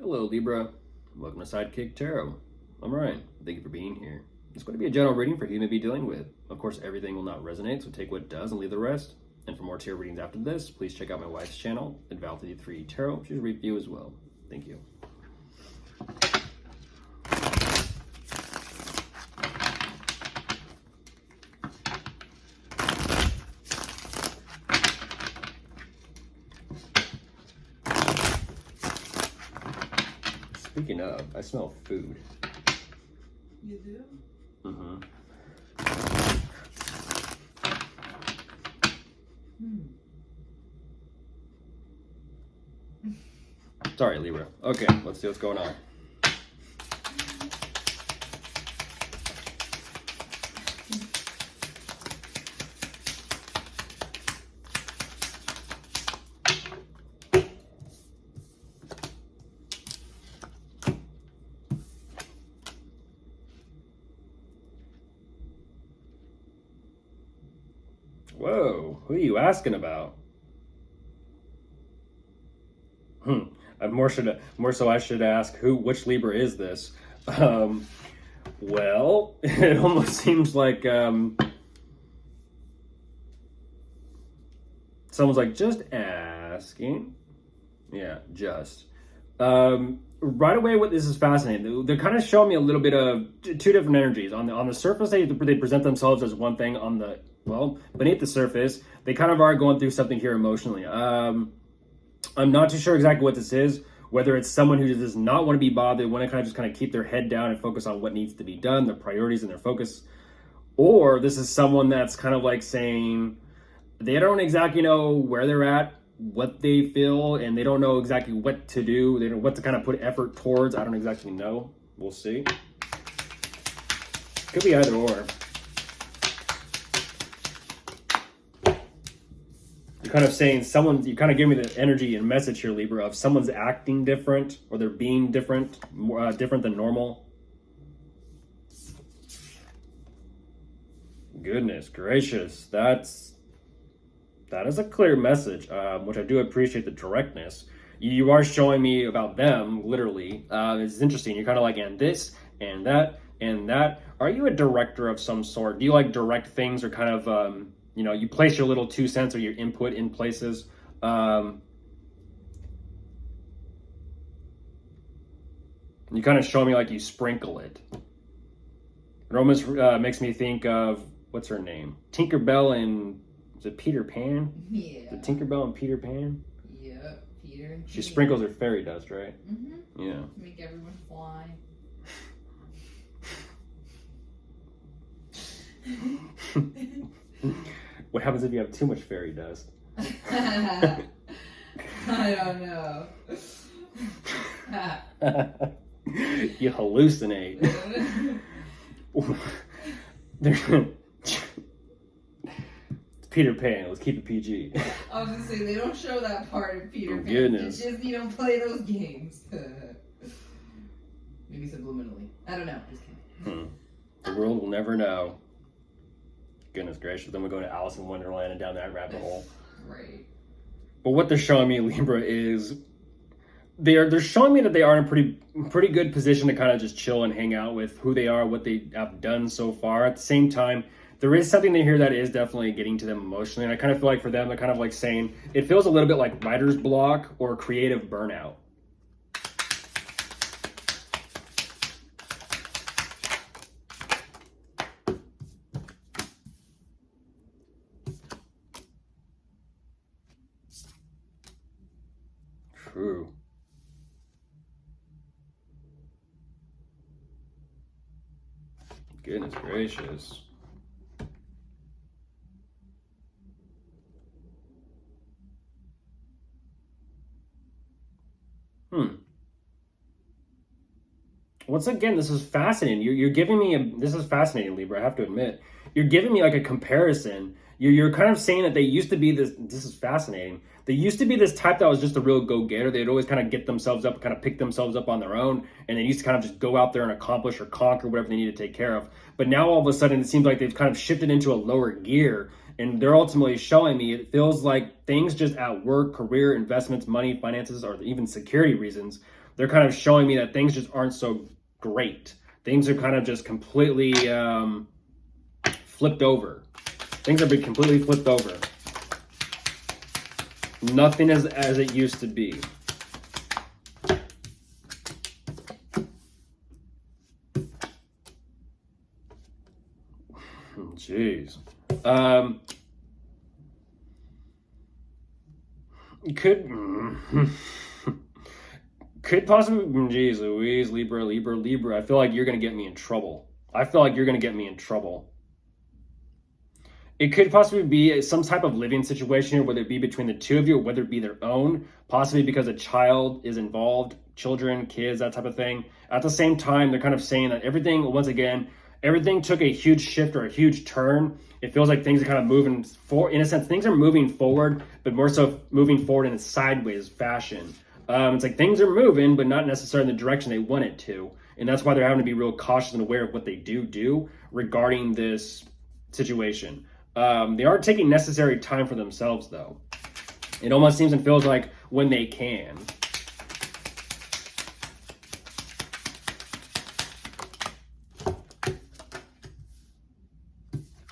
Hello, Libra. Welcome to Sidekick Tarot. I'm Ryan. Thank you for being here. It's going to be a general reading for who you may be dealing with. Of course, everything will not resonate, so take what does and leave the rest. And for more tarot readings after this, please check out my wife's channel at Theyre Tarot. She's a review as well. Thank you. Speaking of, I smell food. You do? Mm-hmm. Sorry, Libra. Okay, let's see what's going on. Whoa, who are you asking about? More so I should ask which Libra is this? Well, it almost seems like someone's like, just asking. Yeah, just. Right away, what this is fascinating. They're kind of showing me a little bit of two different energies. On the surface, they present themselves as one thing. Beneath the surface, they kind of are going through something here emotionally. I'm not too sure exactly what this is, whether it's someone who does not want to be bothered, they want to kind of keep their head down and focus on what needs to be done, their priorities and their focus, or this is someone that's kind of like saying they don't exactly know where they're at, what they feel, and they don't know exactly what to do. They don't know what to kind of put effort towards. I don't exactly know. We'll see. Could be either or. You're kind of saying you kind of give me the energy and message here, Libra, of someone's acting different or they're being different, more different than normal. Goodness gracious, that is a clear message, which I do appreciate the directness. You are showing me about them, literally. It's interesting. You're kind of like, and this, and that, and that. Are you a director of some sort? Do you like direct things or kind of, you place your little 2 cents or your input in places? You kind of show me like you sprinkle it. It almost makes me think of, what's her name? Tinkerbell and, is it Peter Pan? Yeah. The Tinkerbell and Peter Pan? Yeah, Peter and She sprinkles her fairy dust, right? Mm-hmm. Yeah. Make everyone fly. What happens if you have too much fairy dust? I don't know. You hallucinate. It's Peter Pan. Let's keep it PG. I was gonna say they don't show that part of Peter Pan. Goodness. Disney don't play those games. Maybe subliminally. I don't know. Just kidding. The world will never know. Goodness gracious. Then we go to Alice in Wonderland and down that rabbit hole. Right. But what they're showing me, Libra, is they're showing me that they are in a pretty good position to kind of just chill and hang out with who they are, what they have done so far. At the same time, there is something in here that is definitely getting to them emotionally. And I kind of feel like for them, they're kind of like saying, it feels a little bit like writer's block or creative burnout. True. Goodness gracious. Once again, this is fascinating. You're giving me this is fascinating, Libra, I have to admit. You're giving me like a comparison. You're kind of saying that they used to be this is fascinating. They used to be this type that was just a real go-getter. They'd always kind of get themselves up, kind of pick themselves up on their own, and they used to kind of just go out there and accomplish or conquer whatever they need to take care of. But now all of a sudden, it seems like they've kind of shifted into a lower gear, and they're ultimately showing me it feels like things just at work, career, investments, money, finances, or even security reasons, they're kind of showing me that things just aren't so great. Things are kind of just completely flipped over. Things are being completely flipped over. Nothing is as it used to be. Jeez. Could possibly, geez Louise, Libra. I feel like you're going to get me in trouble. It could possibly be some type of living situation here, whether it be between the two of you or whether it be their own, possibly because a child is involved, children, kids, that type of thing. At the same time, they're kind of saying that everything, once again, everything took a huge shift or a huge turn. It feels like things are kind of moving forward. In a sense, things are moving forward, but more so moving forward in a sideways fashion. It's like things are moving, but not necessarily in the direction they want it to. And that's why they're having to be real cautious and aware of what they do regarding this situation. They are taking necessary time for themselves, though. It almost seems and feels like when they can.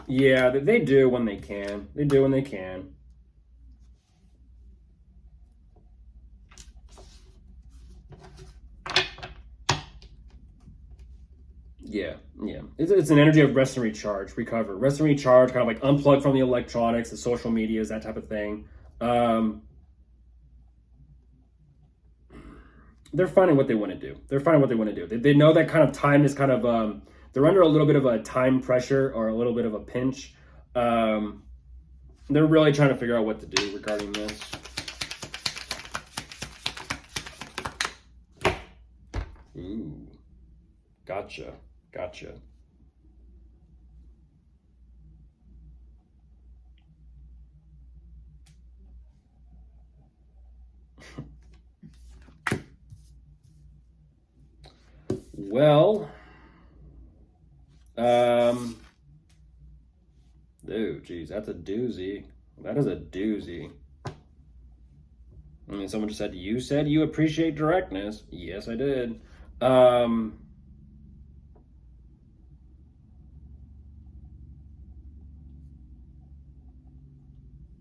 Yeah, they do when they can. Yeah. It's an energy of rest and recharge, recover. Rest and recharge, kind of like unplug from the electronics, the social medias, that type of thing. They're finding what they want to do. They know that kind of time is kind of, they're under a little bit of a time pressure or a little bit of a pinch. They're really trying to figure out what to do regarding this. Ooh, gotcha. Well, dude, geez, that's a doozy. That is a doozy. I mean, someone just said, you said you appreciate directness. Yes, I did.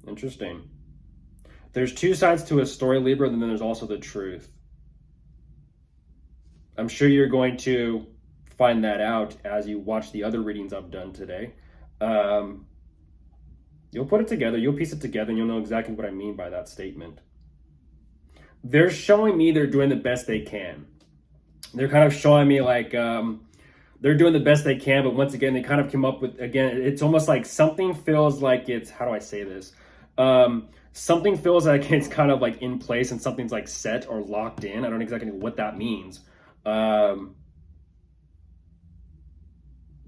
Interesting. There's two sides to a story, Libra, and then there's also the truth. I'm sure you're going to find that out as you watch the other readings I've done today. You'll put it together, you'll piece it together, and you'll know exactly what I mean by that statement. They're showing me they're doing the best they can. They're kind of showing me like they're doing the best they can, but once again, they kind of came up with, again, it's almost like something feels like it's, how do I say this? Something feels like it's kind of like in place and something's like set or locked in. I don't exactly know what that means.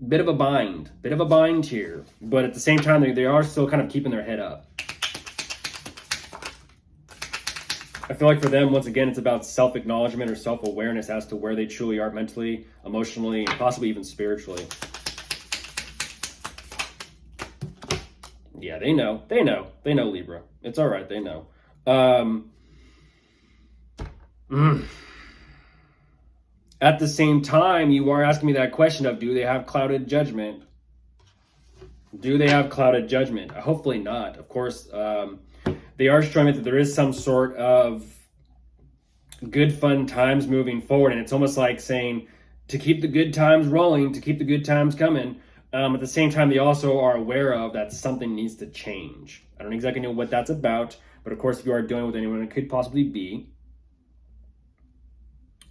Bit of a bind here, but at the same time, they are still kind of keeping their head up. I feel like for them, once again, it's about self-acknowledgement or self-awareness as to where they truly are mentally, emotionally, and possibly even spiritually. Yeah, they know, Libra. It's all right, they know. At the same time, you are asking me that question of, do they have clouded judgment? Hopefully not. Of course, they are showing me that there is some sort of good, fun times moving forward. And it's almost like saying to keep the good times rolling, to keep the good times coming. At the same time, they also are aware of that something needs to change. I don't exactly know what that's about. But of course, if you are dealing with anyone, it could possibly be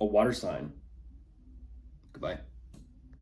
a water sign. Goodbye.